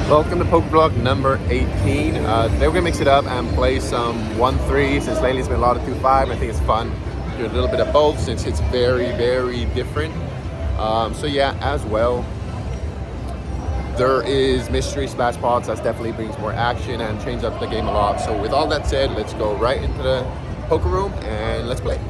Welcome to Poker Vlog number 18. Today we're gonna mix it up and play some 1-3 since lately it's been a lot of 2-5. I think it's fun to do a little bit of both since it's very different. So yeah, as well, there is mystery splash pots. That definitely brings more action and changes up the game a lot. So with all that said, let's go right into the poker room and let's play.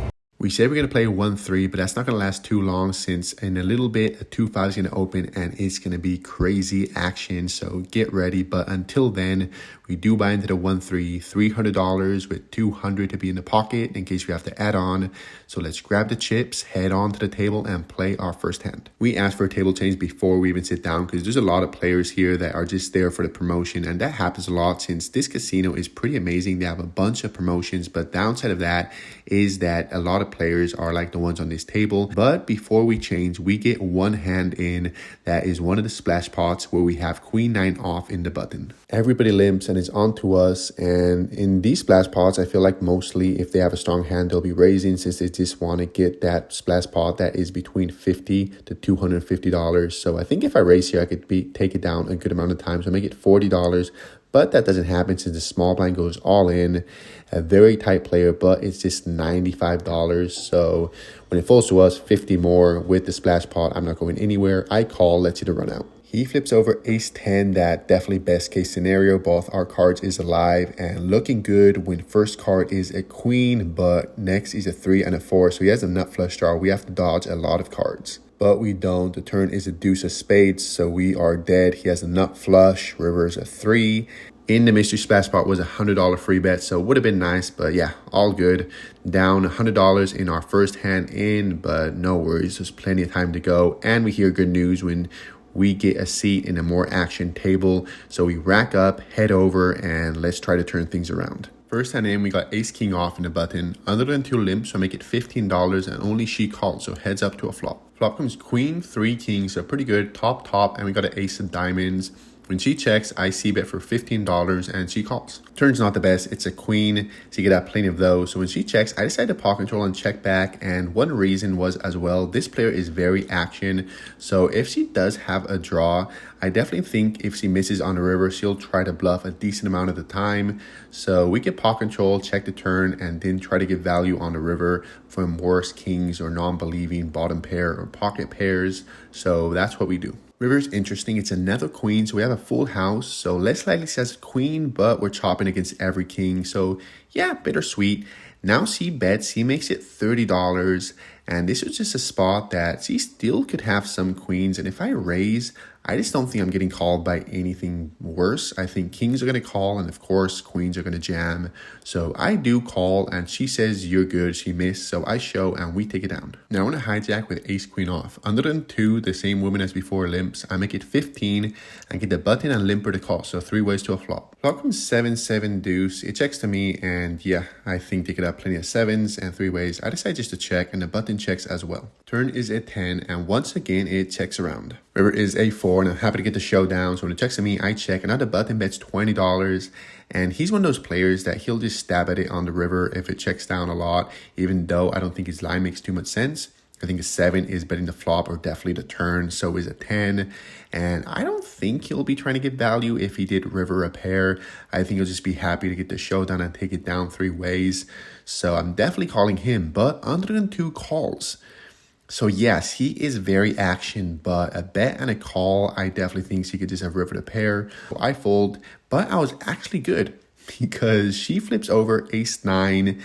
We said we're going to play 1-3, but that's not going to last too long since in a little bit, a 2-5 is going to open and it's going to be crazy action. So get ready. But until then, we do buy into the 1-3, $300 with $200 to be in the pocket in case we have to add on. So let's grab the chips, head on to the table and play our first hand. We asked for a table change before we even sit down because there's a lot of players here that are just there for the promotion. And that happens a lot since this casino is pretty amazing. They have a bunch of promotions, but downside of that is that a lot of players are like the ones on this table. But before we change, we get one hand in. That is one of the splash pots where we have queen 9 off in the button. Everybody limps and it's on to us. And in these splash pots, I feel like mostly if they have a strong hand, they'll be raising since they just want to get that splash pot that is between $50 to $250. So I think if I raise here, I could take it down a good amount of times. So I make it $40. But that doesn't happen since the small blind goes all in. A very tight player, but it's just $95. So when it falls to us, 50 more with the splash pot, I'm not going anywhere. I call, lets you to run out. He flips over ace 10, that definitely best case scenario. Both our cards is alive and looking good when first card is a queen, but next is a 3 and a 4. So he has a nut flush draw. We have to dodge a lot of cards. But we don't. The turn is a deuce of spades, so we are dead. He has a nut flush, river is a 3. In the mystery splash pot was a $100 free bet, so it would have been nice, but yeah, all good. Down $100 in our first hand in, but no worries, there's plenty of time to go. And we hear good news when we get a seat in a more action table. So we rack up, head over, and let's try to turn things around. First hand in, we got ace king off in the button. Under than 2 limps, so make it $15 and only she calls, so heads up to a flop. Flop comes queen, 3 kings, so pretty good, top, and we got an ace of diamonds. When she checks, I see bet for $15 and she calls. Turn's not the best. It's a queen, so you get plenty of those. So when she checks, I decide to pot control and check back. And one reason was as well, this player is very action. So if she does have a draw, I definitely think if she misses on the river, she'll try to bluff a decent amount of the time. So we get pot control, check the turn, and then try to get value on the river from worse kings or non-believing bottom pair or pocket pairs. So that's what we do. River's interesting. It's another queen, so we have a full house. So less likely says queen, but we're chopping against every king. So yeah, bittersweet. Now she bets. He makes it $30. And this was just a spot that she still could have some queens. And if I raise, I just don't think I'm getting called by anything worse. I think kings are going to call, and of course, queens are going to jam. So I do call, and she says, you're good. She missed, so I show, and we take it down. Now I want to hijack with ace queen off. Under than 2, the same woman as before limps. I make it 15, and get the button and limper the call. So 3 ways to a flop. Flop comes 7-7 deuce. It checks to me, and yeah, I think they could have plenty of 7s and 3 ways. I decide just to check, and the button checks as well. Turn is a 10, and once again, it checks around. River is a 4, and I'm happy to get the showdown. So when it checks to me, I check. Another button bets $20, and he's one of those players that he'll just stab at it on the river if it checks down a lot, even though I don't think his line makes too much sense. I think a 7 is betting the flop or definitely the turn. So is a 10. And I don't think he'll be trying to get value if he did river a pair. I think he'll just be happy to get the showdown and take it down 3 ways. So I'm definitely calling him, but under than 2 calls. So yes, he is very action, but a bet and a call, I definitely think she could just have river a pair. So I fold, but I was actually good because she flips over ace 9.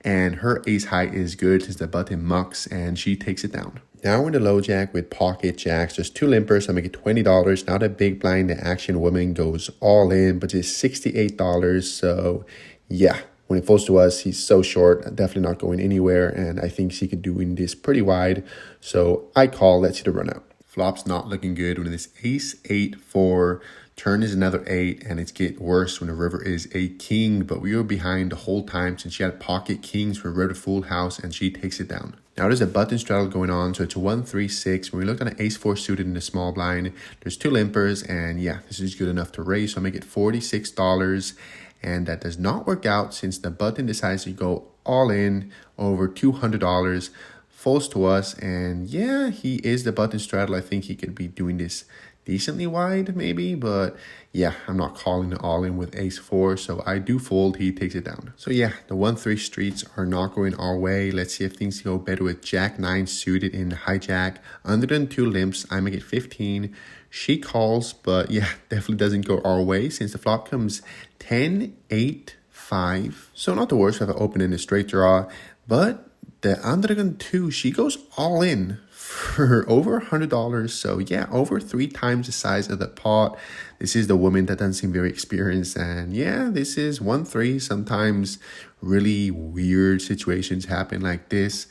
And her ace high is good since the button mucks and she takes it down. Now we're in the low jack with pocket jacks. There's 2 limpers, so I make it $20. Now the big blind, the action woman goes all in, but it's $68. So yeah, when it falls to us, he's so short, definitely not going anywhere. And I think she could do in this pretty wide. So I call, lets you to run out. Flop's not looking good when it's ace 8-4. Turn is another 8, and it's get worse when the river is a king, but we were behind the whole time since she had pocket kings for river full house, and she takes it down. Now there's a button straddle going on, so it's a 1-3-6. When we look at an ace 4 suited in the small blind, there's 2 limpers, and yeah, this is good enough to raise, so I make it $46, and that does not work out since the button decides to go all in over $200. Falls to us, and yeah, he is the button straddle. I think he could be doing this decently wide maybe, but yeah, I'm not calling it all in with ace-4, so I do fold. He takes it down. So yeah, the 1-3 streets are not going our way. Let's see if things go better with jack-9 suited in hijack. Under than 2 limps, I make it 15. She calls, but yeah, definitely doesn't go our way since the flop comes 10, 8, 5. So not the worst if I open in a straight draw, but the under gun 2, she goes all in for over $100. So yeah, over 3 times the size of the pot. This is the woman that doesn't seem very experienced. And yeah, this is 1-3. Sometimes really weird situations happen like this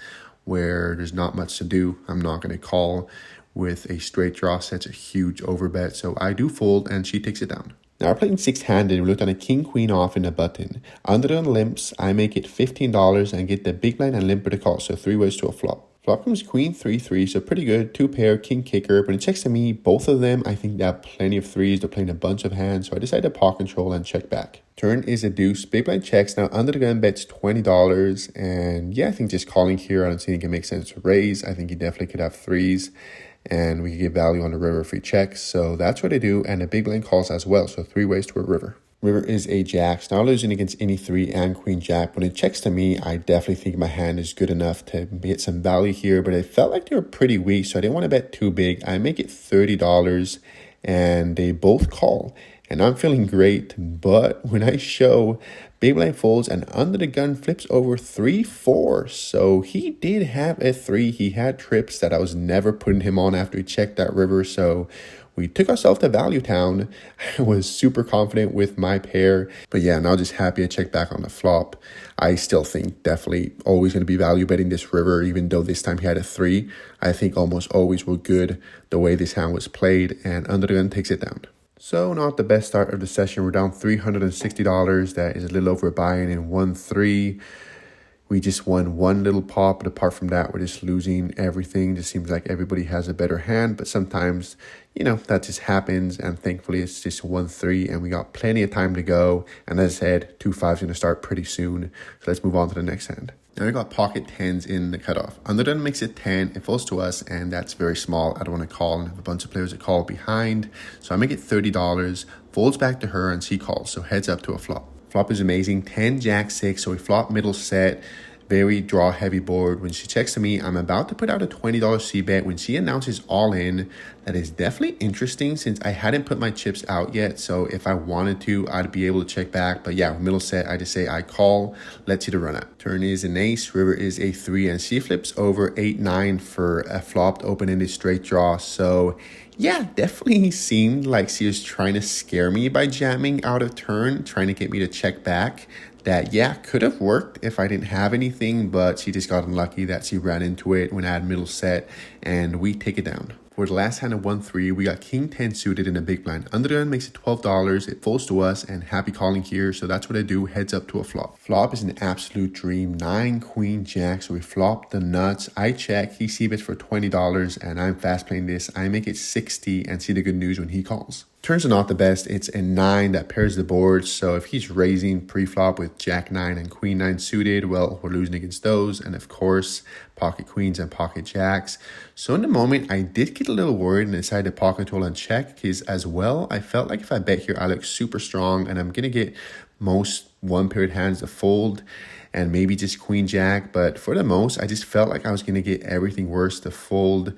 where there's not much to do. I'm not going to call with a straight draw. Such a huge overbet. So I do fold and she takes it down. Now we're playing 6-handed. We looked on a king-queen off in a button. Under on limps, I make it $15 and get the big blind and limper to call. So 3 ways to a flop. Flop comes queen 3-3, so pretty good. 2 pair, king kicker. But it checks to me, both of them, I think they have plenty of threes. They're playing a bunch of hands, so I decide to pot control and check back. Turn is a deuce. Big blind checks. Now under the gun bets $20. And yeah, I think just calling here, I don't think it makes sense to raise. I think he definitely could have threes. And we can get value on the river if he checks. So that's what I do. And the big blind calls as well. So 3 ways to a river. River is a jacks. Now losing against any 3 and queen jack. When it checks to me, I definitely think my hand is good enough to get some value here. But I felt like they were pretty weak, so I didn't want to bet too big. I make it $30 and they both call. And I'm feeling great. But when I show, big blind folds and under the gun flips over 3-4. So he did have a 3. He had trips that I was never putting him on after he checked that river. So we took ourselves to Value Town. I was super confident with my pair. But yeah, now just happy I checked back on the flop. I still think definitely always going to be value betting this river, even though this time he had a 3. I think almost always were good the way this hand was played. And under the gun takes it down. So not the best start of the session. We're down $360. That is a little over buying in 1-3. We just won one little pot, but apart from that, we're just losing everything. Just seems like everybody has a better hand, but sometimes, you know, that just happens. And thankfully, it's just 1-3, and we got plenty of time to go. And as I said, 2-5 is going to start pretty soon. So let's move on to the next hand. Now we got pocket 10s in the cutoff. Under gun makes it 10. It falls to us, and that's very small. I don't want to call and have a bunch of players that call behind. So I make it $30. Folds back to her, and she calls. So heads up to a flop. Flop is amazing. 10 jack 6. So we flop middle set. Very draw heavy board. When she checks to me, I'm about to put out a $20 C bet. When she announces all in, that is definitely interesting since I hadn't put my chips out yet. So if I wanted to, I'd be able to check back. But yeah, middle set, I just say I call. Let's see the run up. Turn is an ace. River is a 3. And she flips over 8-9 for a flopped open-ended straight draw. So yeah, definitely seemed like she was trying to scare me by jamming out of turn, trying to get me to check back. That, yeah, could have worked if I didn't have anything, but she just got unlucky that she ran into it when I had middle set, and we take it down. For the last hand of 1-3, we got king 10 suited in a big blind. Under the gun makes it $12. It folds to us, and happy calling here, so that's what I do, heads up to a flop. Flop is an absolute dream. 9 queen jack, so we flop the nuts. I check, he c-bets for $20, and I'm fast playing this. I make it 60 and see the good news when he calls. Turns are not the best. It's a 9 that pairs the board. So if he's raising pre-flop with jack 9 and queen 9 suited, well, we're losing against those. And of course, pocket queens and pocket jacks. So in the moment, I did get a little worried and decided to pocket control and check because as well, I felt like if I bet here, I look super strong and I'm going to get most one-paired hands to fold and maybe just queen jack. But for the most, I just felt like I was going to get everything worse to fold.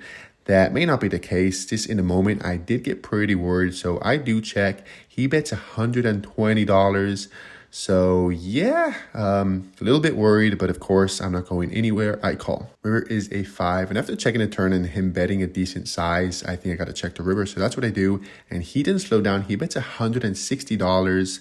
That may not be the case. Just in the moment, I did get pretty worried. So I do check. He bets $120. So yeah, a little bit worried, but of course, I'm not going anywhere. I call. River is a 5. And after checking the turn and him betting a decent size, I think I got to check the river. So that's what I do. And he didn't slow down. He bets $160.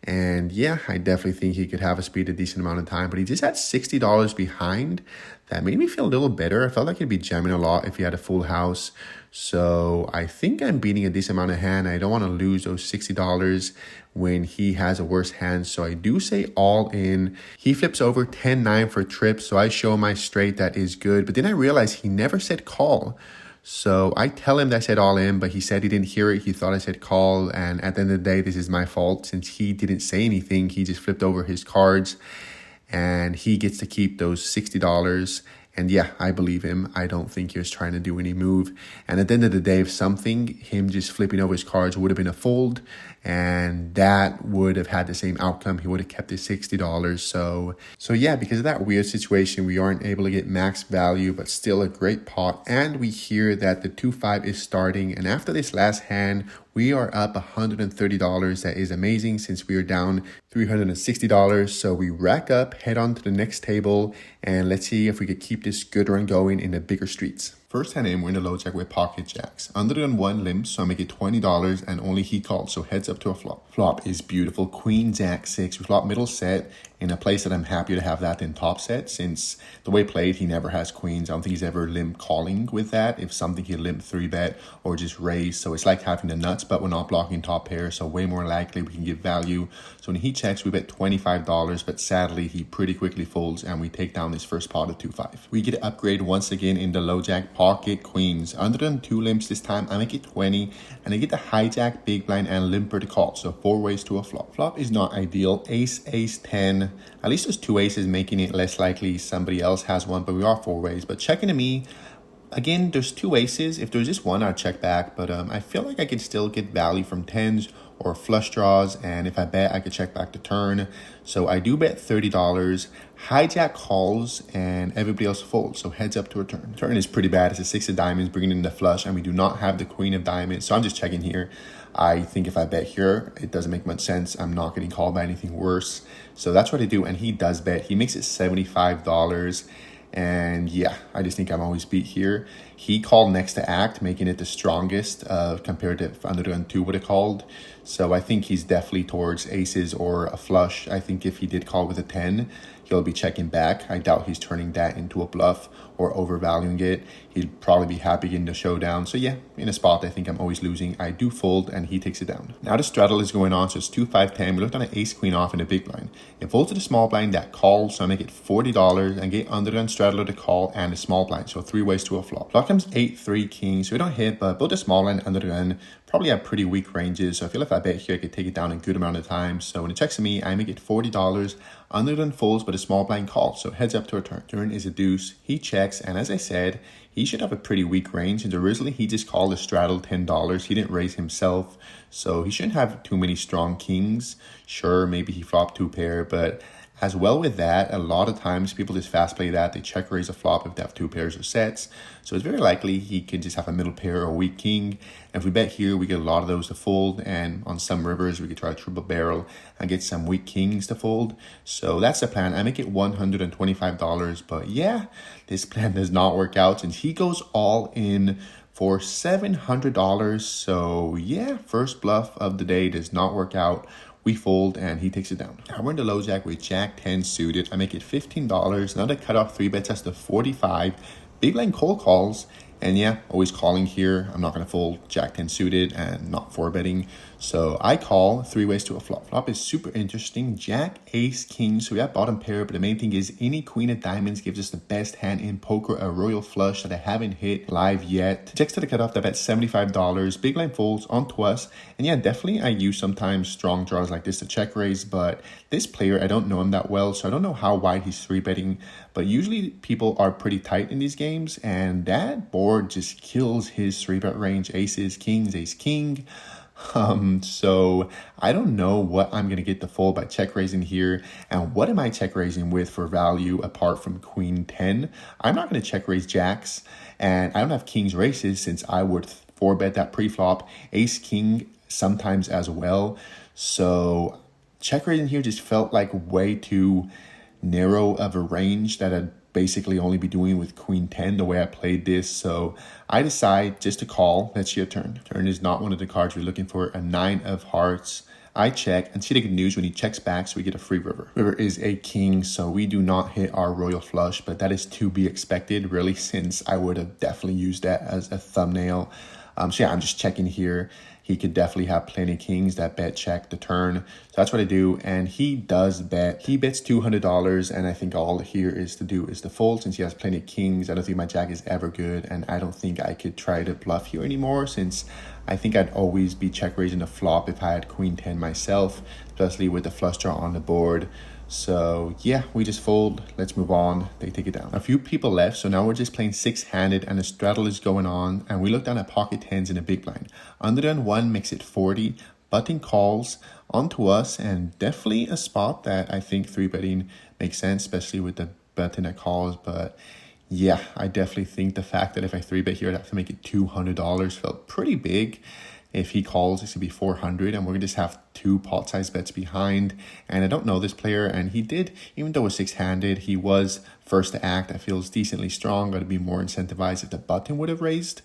And yeah, I definitely think he could have a speed a decent amount of time, but he just had $60 behind. That made me feel a little better. I felt like he'd be jamming a lot if he had a full house. So I think I'm beating a decent amount of hand. I don't want to lose those $60 when he has a worse hand. So I do say all in. He flips over 10-9 for trips. So I show my straight that is good. But then I realized he never said call. So I tell him that I said all in, but he said he didn't hear it. He thought I said call. And at the end of the day, this is my fault since he didn't say anything. He just flipped over his cards and he gets to keep those $60. And yeah, I believe him. I don't think he was trying to do any move. And at the end of the day, if something, him just flipping over his cards would have been a fold, and that would have had the same outcome. He would have kept his $60. So yeah, because of that weird situation, we aren't able to get max value, but still a great pot. And we hear that the 2-5 is starting. And after this last hand, we are up $130. That is amazing since we are down $360. So we rack up, head on to the next table, and let's see if we could keep this good run going in the bigger streets. First hand in, we're in the low jack with pocket jacks. Under than one limp, so I make it $20, and only he called, so heads up to a flop. Flop is beautiful. Queen, jack, 6. We flop middle set in a place that I'm happier to have that than top set, since the way played, he never has queens. I don't think he's ever limp calling with that. If something, he limp 3-bet or just raise. So it's like having the nuts, but we're not blocking top pair, so way more likely we can get value. So when he checks, we bet $25, but sadly, he pretty quickly folds, and we take down this first pot of 2-5. We get to upgrade once again in the low jack pocket queens. Under than 2 limps this time, I make it 20, and I get the hijack, big blind, and limper to call. So 4 ways to a flop. Flop is not ideal. Ace, ace, 10. At least there's 2 aces, making it less likely somebody else has one, but we are 4 ways. But checking to me, again, there's 2 aces. If there's just one, I'd check back, but I feel like I could still get value from 10s or flush draws, and if I bet, I could check back the turn. So I do bet $30. Hijack calls, and everybody else folds, so heads up to a turn. Turn is pretty bad. It's a 6 of diamonds, bringing in the flush, and we do not have the queen of diamonds, so I'm just checking here. I think if I bet here, it doesn't make much sense. I'm not getting called by anything worse. So that's what I do, and he does bet. He makes it $75. And yeah, I just think I'm always beat here. He called next to act, making it the strongest compared to if under the gun 2 would have called. So I think he's definitely towards aces or a flush. I think if he did call with a 10, he'll be checking back. I doubt he's turning that into a bluff or overvaluing it. He'd probably be happy getting the showdown. So yeah, in a spot I think I'm always losing, I do fold, and he takes it down. Now the straddle is going on, so it's 2, 5, 10. We looked on an ace queen off in the big blind. It folds to the small blind that calls, so I make it $40 and get under the gun straddler to call and the small blind. So 3 ways to a flop. Flop comes 8, 3, king. So we don't hit, but both the small blind and under the gun probably have pretty weak ranges. So I feel if I bet here, I could take it down a good amount of time. So when it checks to me, I make it $40. Under the gun folds, but a small blind calls. So heads up to a turn. Turn is a deuce. He checks, and as I said, he should have a pretty weak range. And originally, he just called the straddle $10. He didn't raise himself, so he shouldn't have too many strong kings. Sure, maybe he flopped 2 pair, but as well with that, a lot of times people just fast play that. They check raise a flop if they have 2 pairs of sets. So it's very likely he could just have a middle pair or a weak king. And if we bet here, we get a lot of those to fold. And on some rivers, we could try a triple barrel and get some weak kings to fold. So that's the plan. I make it $125. But yeah, this plan does not work out since he goes all in for $700. So yeah, first bluff of the day does not work out. We fold, and he takes it down. Now we're in the low jack with jack 10 suited. I make it $15. Now the cutoff 3 bets us to 45. Big blind cold calls, and yeah, always calling here. I'm not going to fold jack 10 suited and not 4-betting. So I call 3 ways to a flop. Flop is super interesting. Jack, ace, king. So we have bottom pair, but the main thing is any queen of diamonds gives us the best hand in poker, a royal flush that I haven't hit live yet. Checks to the cutoff, that bet $75. Big line folds onto us. And yeah, definitely I use sometimes strong draws like this to check raise, but this player, I don't know him that well, so I don't know how wide he's 3-betting. But usually people are pretty tight in these games, and that board just kills his 3-bet range. Aces, kings, ace, king. So I don't know what I'm going to get the fold by check raising here. And what am I check raising with for value apart from queen 10? I'm not going to check raise jacks, and I don't have kings races since I would 4-bet that pre-flop. Ace, king sometimes as well. So check raising here just felt like way too narrow of a range that I'd basically only be doing with queen 10 the way I played this. So I decide just to call. Let's see a turn. Turn is not one of the cards we're looking for. A 9 of hearts. I check, and see the good news when he checks back, so we get a free river. River is a king, so we do not hit our royal flush, but that is to be expected, really, since I would have definitely used that as a thumbnail. So yeah, I'm just checking here. He could definitely have plenty of kings that bet check the turn. So that's what I do. And he does bet. He bets $200. And I think all here is to do is to fold since he has plenty of kings. I don't think my jack is ever good. And I don't think I could try to bluff here anymore since I think I'd always be check raising the flop if I had queen 10 myself, especially with the flush draw on the board. So yeah, we just fold. Let's move on. They take it down. A few people left, so now we're just playing six-handed and a straddle is going on. And we look down at pocket tens in a big blind. Under gun one makes it 40. Button calls onto us, and definitely a spot that I think three betting makes sense, especially with the button that calls. But yeah, I definitely think the fact that if I three bet here, I'd have to make it $200 felt pretty big. If he calls, it's gonna be 400, and we're gonna just have two pot size bets behind. And I don't know this player, and he did, even though it was six-handed, he was first to act. I feel decently strong. Gotta be more incentivized if the button would have raised.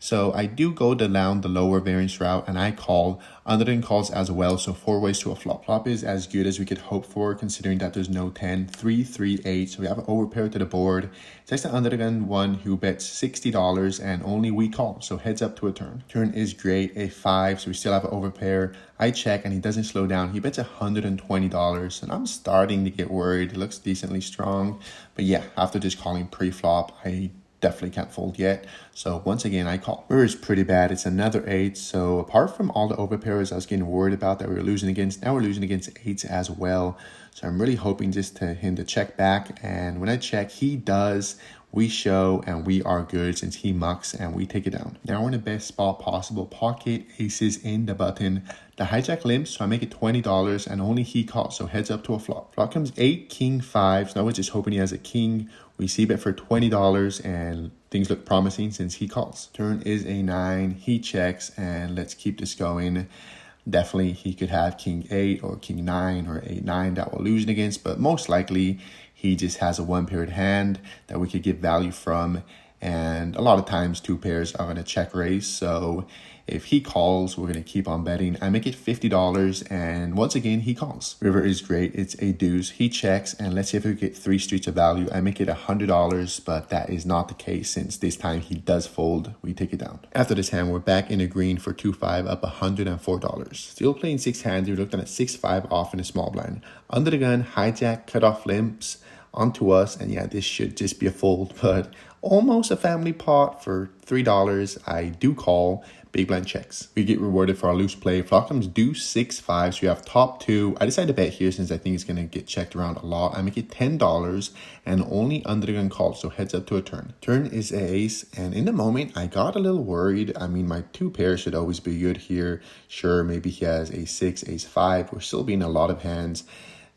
So I do go down the lower variance route, and I call. Undergun calls as well, so four ways to a flop. Flop is as good as we could hope for, considering that there's no 10, 3, 3, 8. So we have an overpair to the board. It's the undergun one who bets $60, and only we call, so heads up to a turn. Turn is great, a 5, so we still have an overpair. I check, and he doesn't slow down. He bets $120, and I'm starting to get worried. It looks decently strong, but yeah, after just calling pre-flop, I definitely can't fold yet. So once again, I call. River is pretty bad. It's another 8. So apart from all the overpairs I was getting worried about that we were losing against, now we're losing against 8s as well. So I'm really hoping just to him to check back. And when I check, he does. We show, and we are good since he mucks, and we take it down. Now we're in the best spot possible. Pocket aces in the button. The hijack limps, so I make it $20, and only he calls, so heads up to a flop. Flop comes 8, king, 5. So now we're just hoping he has a king. We see bet for $20, and things look promising since he calls. Turn is a 9. He checks, and let's keep this going. Definitely, he could have king 8 or king 9 or 8, 9 that we're losing against, but most likely, he just has a one-paired hand that we could get value from. And a lot of times, two pairs are going to check raise. So if he calls, we're going to keep on betting. I make it $50, and once again, he calls. River is great. It's a deuce. He checks, and let's see if we get 3 streets of value. I make it $100, but that is not the case since this time he does fold. We take it down. After this hand, we're back in the green for 2-5, up $104. Still playing six hands. We looked at a 6-5 off in a small blind. Under the gun, hijack, cutoff limps onto us, and yeah, this should just be a fold, but almost a family pot for $3. I do call. Big blind checks. We get rewarded for our loose play. Flop comes deuce 6-5, so you have top 2. I decided to bet here since I think it's going to get checked around a lot. I make it $10, and only under the gun calls, so heads up to a turn. Turn is a ace, and in the moment, I got a little worried. I mean, my two pairs should always be good here. Sure, maybe he has ace 6, ace 5. We're still being a lot of hands,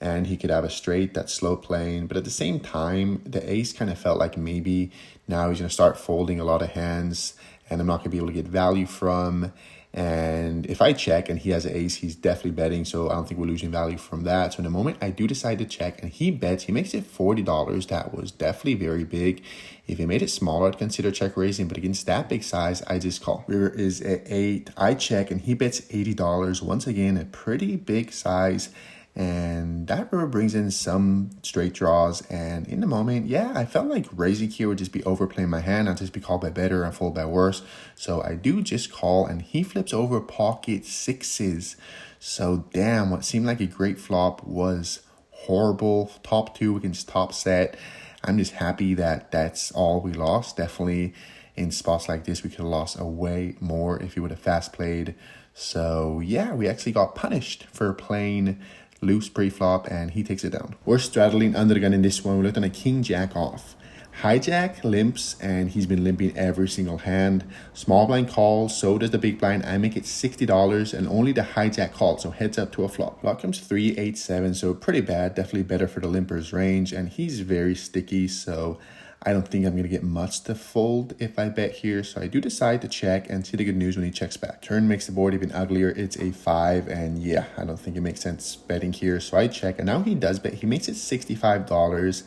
and he could have a straight that's slow playing. But at the same time, the ace kind of felt like maybe now he's going to start folding a lot of hands, and I'm not going to be able to get value from. And if I check and he has an ace, he's definitely betting, so I don't think we're losing value from that. So in a moment, I do decide to check, and he bets. He makes it $40. That was definitely very big. If he made it smaller, I'd consider check raising, but against that big size, I just call. River is at 8. I check, and he bets $80. Once again, a pretty big size. And that river brings in some straight draws, and in the moment, yeah, I felt like raising here would just be overplaying my hand. I'd just be called by better and fold by worse. So I do just call, and he flips over pocket 6s. So damn, what seemed like a great flop was horrible. Top 2 against top set. I'm just happy that that's all we lost. Definitely in spots like this, we could have lost a way more if he would have fast played. So yeah, we actually got punished for playing loose pre-flop, and he takes it down. We're straddling under the gun in this one. We looked on a king jack off. Hijack limps, and he's been limping every single hand. Small blind calls, so does the big blind. I make it $60, and only the hijack calls, so heads up to a flop. Flop comes 3, 8, 7, so pretty bad. Definitely better for the limper's range, and he's very sticky, so I don't think I'm going to get much to fold if I bet here. So I do decide to check and see the good news when he checks back. Turn makes the board even uglier. It's a 5. And yeah, I don't think it makes sense betting here. So I check. And now he does bet. He makes it $65.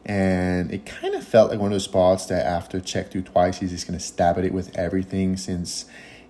And it kind of felt like one of those spots that after check through twice, he's just going to stab at it with everything. Since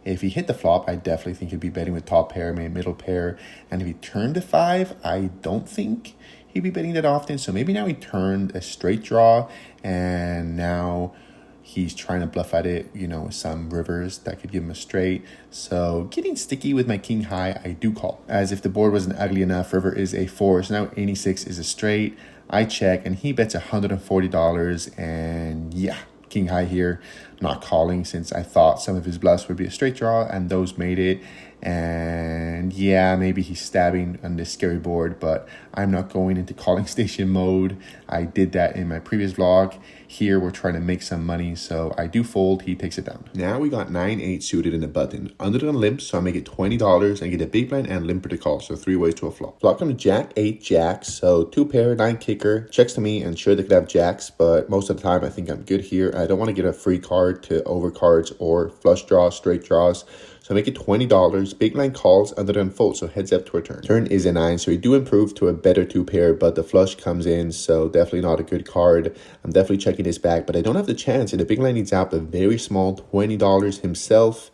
if he hit the flop, I definitely think he'd be betting with top pair, maybe middle pair. And if he turned to 5, I don't think he'd be betting that often. So maybe now he turned a straight draw, and now he's trying to bluff at it, you know, with some rivers that could give him a straight. So getting sticky with my king high, I do call. As if the board wasn't ugly enough, river is a 4. So now 86 is a straight. I check, and he bets $140. And yeah, king high here, not calling since I thought some of his bluffs would be a straight draw, and those made it. And yeah, maybe he's stabbing on this scary board, but I'm not going into calling station mode. I did that in my previous vlog. Here we're trying to make some money, so I do fold, he takes it down. Now we got 9-8 suited in the button. Under the limp, so I make it $20 and get a big blind and limper to call, so 3 ways to a flop. Flop comes Jack 8 jacks, so 2 pair, 9 kicker, checks to me, and sure they could have jacks, but most of the time I think I'm good here. I don't want to get a free card to overcards or flush draws, straight draws. So I make it $20. Big blind calls, under the gun folds, so heads up to a turn. Turn is a 9, so we do improve to a better 2 pair, but the flush comes in, so definitely not a good card. I'm definitely checking this back, but I don't have the chance, and the big blind needs out a very small $20 himself.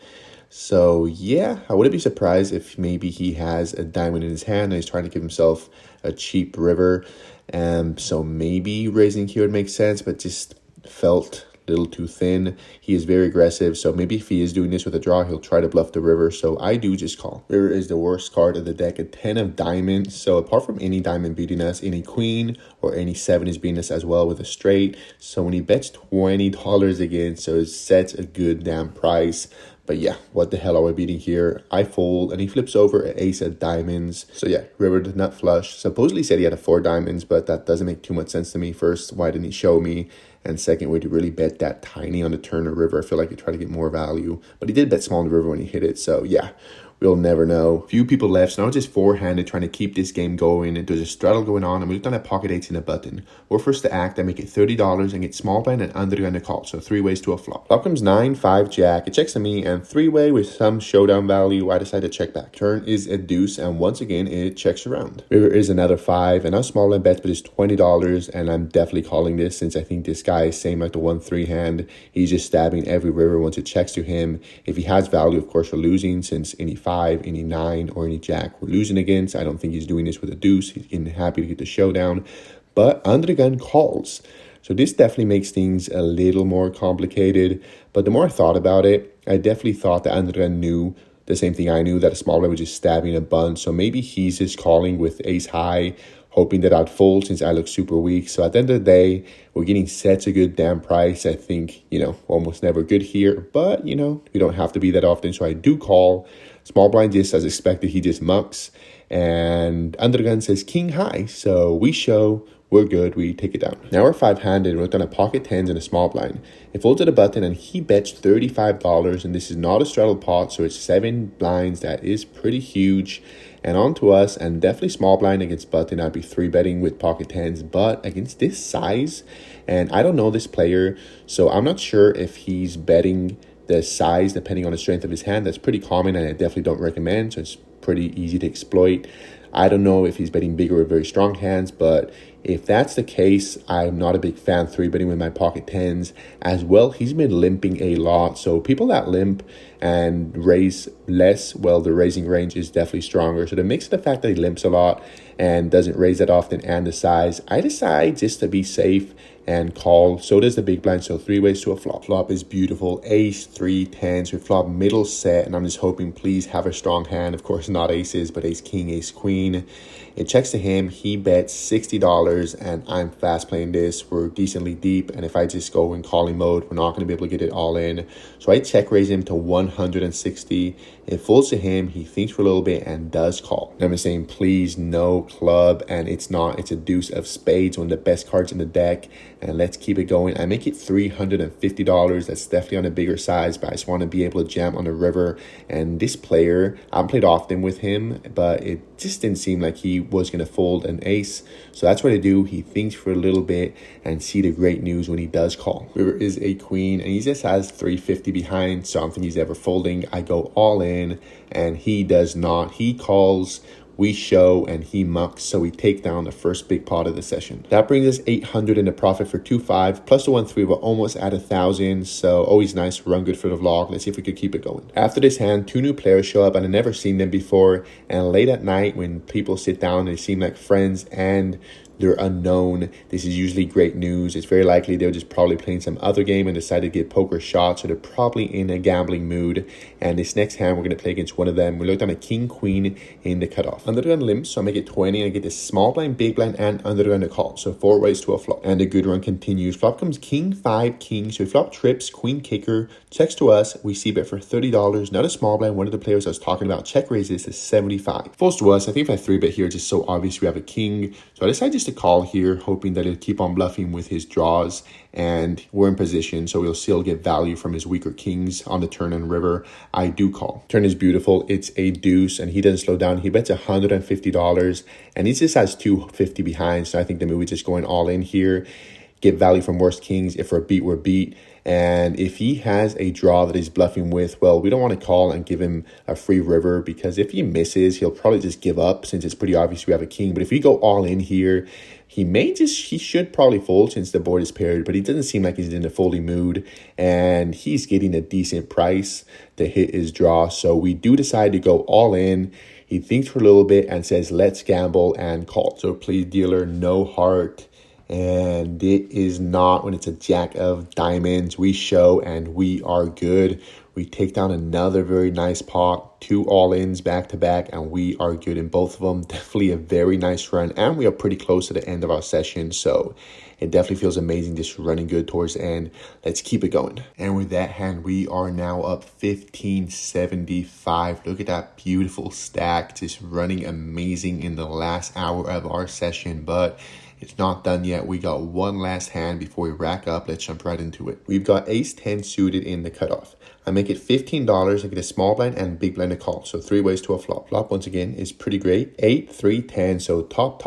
So yeah, I wouldn't be surprised if maybe he has a diamond in his hand and he's trying to give himself a cheap river. So maybe raising here would make sense, but just felt little too thin. He is very aggressive, so maybe if he is doing this with a draw, he'll try to bluff the river, so I do just call. River is the worst card of the deck, a 10 of diamonds, so apart from any diamond beating us, any queen or any 7 is beating us as well with a straight, so when he bets $20 again, so it sets a good damn price. But yeah, what the hell are we beating here? I fold, and he flips over an ace of diamonds. So yeah, river did not flush. Supposedly said he had a 4 diamonds, but that doesn't make too much sense to me. First, why didn't he show me? And second, would he really bet that tiny on the turn or river? I feel like he tried to get more value. But he did bet small on the river when he hit it. So yeah, we'll never know. Few people left, so now it's just four-handed trying to keep this game going. And there's a straddle going on, and we looked on at pocket 8s in a button. We're first to act. I make it $30 and get small blind and under the gun to call. So 3 ways to a flop. Flop comes 9, 5, jack. It checks to me, and 3-way with some showdown value. I decide to check back. Turn is a deuce, and once again, it checks around. River is another 5, and now small blind bets, but it's $20, and I'm definitely calling this since I think this guy is same like the 1-3 hand. He's just stabbing every river once it checks to him. If he has value, of course, we're losing since any 5, any 9, or any jack we're losing against. I don't think he's doing this with a deuce. He's getting happy to get the showdown, but under the gun calls. So this definitely makes things a little more complicated. But the more I thought about it, I definitely thought that under the gun knew the same thing I knew, that a small blind was just stabbing a bunch. So maybe he's just calling with ace high, hoping that I'd fold since I look super weak. So at the end of the day, we're getting such a good damn price. I think, almost never good here. But, we don't have to be that often. So I do call. Small blind just as expected, he just mucks. And under the gun says king high. So we show, we're good, we take it down. Now we're 5-handed, we're done a pocket 10s and a small blind. It folds to the button and he bets $35, and this is not a straddle pot, so it's 7 blinds. That is pretty huge. And on to us, and definitely small blind against button. I'd be 3-betting with pocket 10s, but against this size, and I don't know this player, so I'm not sure if he's betting the size depending on the strength of his hand. That's pretty common, and I definitely don't recommend, so it's pretty easy to exploit. I don't know if he's betting bigger with very strong hands, but if that's the case, I'm not a big fan 3-betting with my pocket 10s. As well, he's been limping a lot, so people that limp and raise less, well, the raising range is definitely stronger. So the mix of the fact that he limps a lot and doesn't raise that often and the size, I decide just to be safe and call. So does the big blind, so 3 ways to a flop. Flop is beautiful, ace, 3, 10s. We flop middle set, and I'm just hoping please have a strong hand. Of course, not aces, but ace king, ace queen. It checks to him, he bets $60, and I'm fast playing this. We're decently deep, and if I just go in calling mode, we're not going to be able to get it all in. So I check raise him to 160. It folds to him, he thinks for a little bit and does call. And I'm saying please no club, and it's a deuce of spades, one of the best cards in the deck. And let's keep it going. I make it $350. That's definitely on a bigger size, but I just want to be able to jam on the river. And this player, I haven't played often with him, but it just didn't seem like he was going to fold an ace. So that's what I do. He thinks for a little bit and see the great news when he does call. River is a queen, and he just has 350 behind, so I don't think he's ever folding. I go all in, and he does not. He calls, we show, and he mucks, so we take down the first big pot of the session. That brings us 800 in the profit for 2-5, plus the 1-3, we're almost at 1,000, so always nice, run good for the vlog. Let's see if we could keep it going. After this hand, 2 new players show up, and I've never seen them before, and late at night when people sit down, they seem like friends, and they're unknown. This is usually great news. It's very likely they're just probably playing some other game and decided to get poker shots, so they're probably in a gambling mood. And this next hand, we're going to play against one of them. We looked on a king queen in the cutoff. Under the gun limp, so I make it 20 and I get this small blind, big blind, and under the gun to call. So 4 ways to a flop. And the good run continues. Flop comes king 5 king. So we flop trips, queen kicker, checks to us. We see bet for $30. Not a small blind. One of the players I was talking about check raises to 75. Folds to us. I think if I 3-bet here, it's just so obvious we have a king. So I decided just to call here, hoping that he'll keep on bluffing with his draws, and we're in position, so we'll still get value from his weaker kings on the turn and river. I do call. Turn is beautiful. It's a deuce, and he doesn't slow down. He bets $150, and he just has 250 behind, so I think the move is just going all in here. Get value from worst kings. If we're beat, we're beat. And if he has a draw that he's bluffing with, well, we don't want to call and give him a free river, because if he misses, he'll probably just give up since it's pretty obvious we have a king. But if we go all in here, he should probably fold since the board is paired, but he doesn't seem like he's in a folding mood, and he's getting a decent price to hit his draw. So we do decide to go all in. He thinks for a little bit and says, let's gamble and call. So please, dealer, no heart. And it is not when it's a jack of diamonds. We show and we are good. We take down another very nice pot, 2 all-ins back to back, and we are good in both of them. Definitely a very nice run, and we are pretty close to the end of our session, so it definitely feels amazing just running good towards the end. Let's keep it going. And with that hand, we are now up 1575. Look at that beautiful stack, just running amazing in the last hour of our session, but it's not done yet. We got one last hand before we rack up. Let's jump right into it. We've got ace-10 suited in the cutoff. I make it $15. I get a small blind and big blind to call. So 3 ways to a flop. Flop, once again, is pretty great. 8, 3, 10. So top.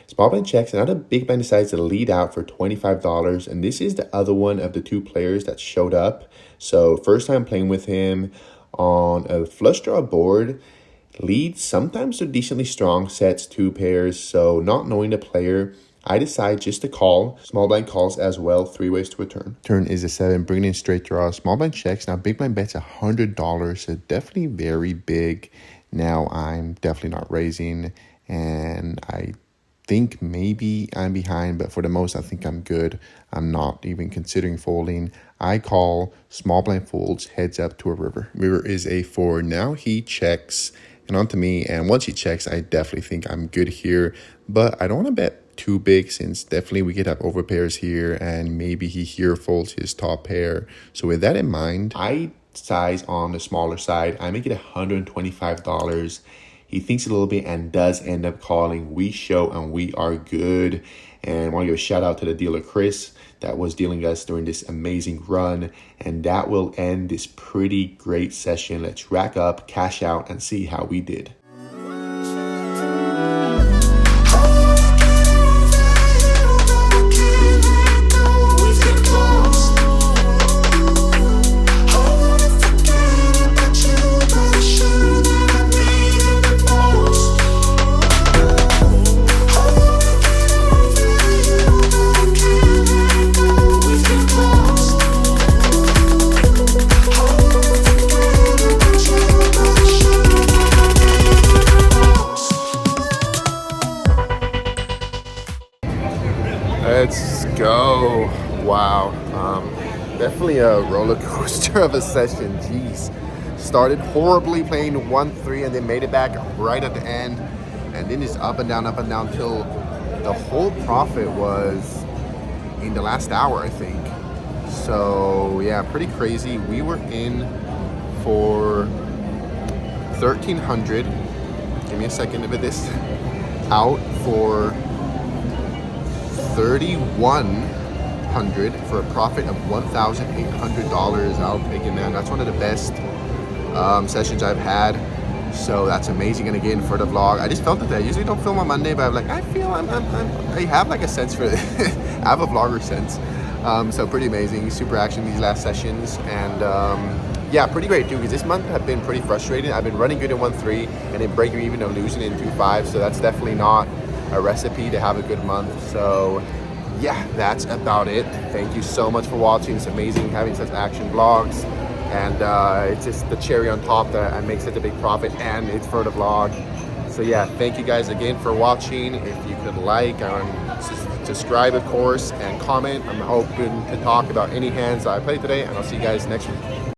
Small blind checks. Another big blind decides to lead out for $25. And this is the other one of the 2 players that showed up. So first time playing with him on a flush draw board. Leads sometimes to decently strong sets, 2 pairs. So not knowing the player, I decide just to call. Small blind calls as well, 3 ways to a turn. Turn is a 7, bringing in straight draw. Small blind checks. Now big blind bets $100, so definitely very big. Now I'm definitely not raising, and I think maybe I'm behind, but for the most I think I'm good. I'm not even considering folding. I call. Small blind folds, heads up to a river. River is a 4. Now he checks and on to me, and once he checks, I definitely think I'm good here, but I don't want to bet too big, since definitely we could have over pairs here, and maybe he here folds his top pair. So with that in mind, I size on the smaller side. I make it $125. He thinks a little bit and does end up calling. We show and we are good. And I want to give a shout out to the dealer Chris that was dealing us during this amazing run, and that will end this pretty great session. Let's rack up, cash out, and see how we did. Let's go. Wow. Definitely a roller coaster of a session. Jeez. Started horribly playing 1-3 and then made it back right at the end. And then just up and down till the whole profit was in the last hour, I think. So yeah, pretty crazy. We were in for 1,300. Give me a second to put this out for 3,100 for a profit of $1,800. I'll take it, man. That's one of the best sessions I've had. So that's amazing. And again, for the vlog, I just felt that I usually don't film on Monday, but I'm like, I feel I have like a sense for it. I have a vlogger sense. So pretty amazing. Super action these last sessions, and yeah, pretty great too, because this month have been pretty frustrating. I've been running good in 1-3 and then breaking even or losing in 2-5. So that's definitely not a recipe to have a good month. So yeah, that's about it. Thank you so much for watching. It's amazing having such action vlogs, and it's just the cherry on top that I make such a big profit, and it's for the vlog. So yeah, thank you guys again for watching. If you could like and subscribe, of course, and comment. I'm hoping to talk about any hands that I played today, and I'll see you guys next week.